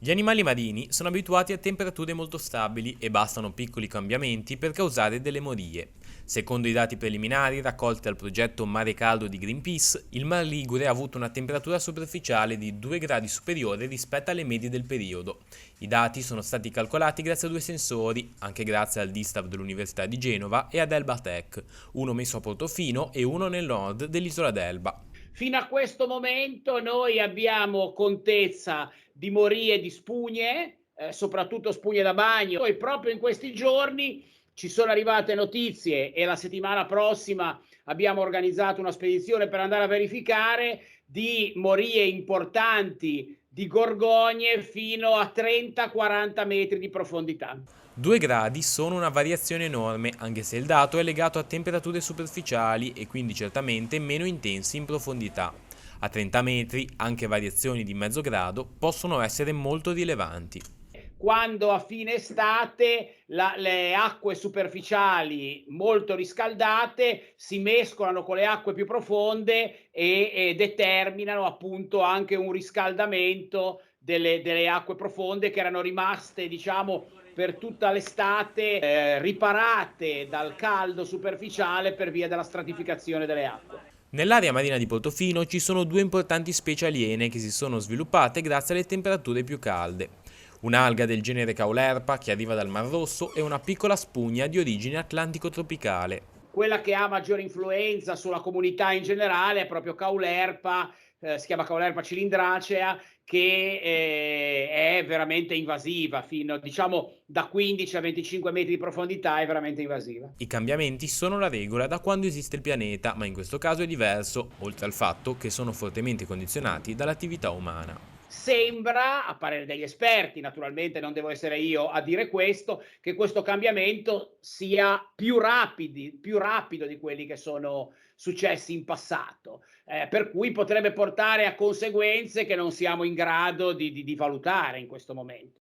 Gli animali marini sono abituati a temperature molto stabili e bastano piccoli cambiamenti per causare delle morie. Secondo i dati preliminari raccolti dal progetto Mare Caldo di Greenpeace, il Mar Ligure ha avuto una temperatura superficiale di 2 gradi superiore rispetto alle medie del periodo. I dati sono stati calcolati grazie a due sensori, anche grazie al DISTAV dell'Università di Genova e ad Elba Tech, uno messo a Portofino e uno nel nord dell'isola d'Elba. Fino a questo momento noi abbiamo contezza di morie di spugne, soprattutto spugne da bagno, e proprio in questi giorni ci sono arrivate notizie e la settimana prossima abbiamo organizzato una spedizione per andare a verificare di morie importanti di gorgogne fino a 30-40 metri di profondità. 2 gradi sono una variazione enorme, anche se il dato è legato a temperature superficiali e quindi certamente meno intensi in profondità. A 30 metri anche variazioni di mezzo grado possono essere molto rilevanti. Quando a fine estate le acque superficiali molto riscaldate si mescolano con le acque più profonde e determinano appunto anche un riscaldamento delle acque profonde che erano rimaste, diciamo, per tutta l'estate riparate dal caldo superficiale per via della stratificazione delle acque. Nell'area marina di Portofino ci sono due importanti specie aliene che si sono sviluppate grazie alle temperature più calde. Un'alga del genere Caulerpa che arriva dal Mar Rosso e una piccola spugna di origine atlantico-tropicale. Quella che ha maggiore influenza sulla comunità in generale è proprio Caulerpa, si chiama Caulerpa cilindracea, che è veramente invasiva, fino diciamo da 15 a 25 metri di profondità è veramente invasiva. I cambiamenti sono la regola da quando esiste il pianeta, ma in questo caso è diverso, oltre al fatto che sono fortemente condizionati dall'attività umana. Sembra, a parere degli esperti, naturalmente non devo essere io a dire che questo cambiamento sia più rapido di quelli che sono successi in passato, per cui potrebbe portare a conseguenze che non siamo in grado di valutare in questo momento.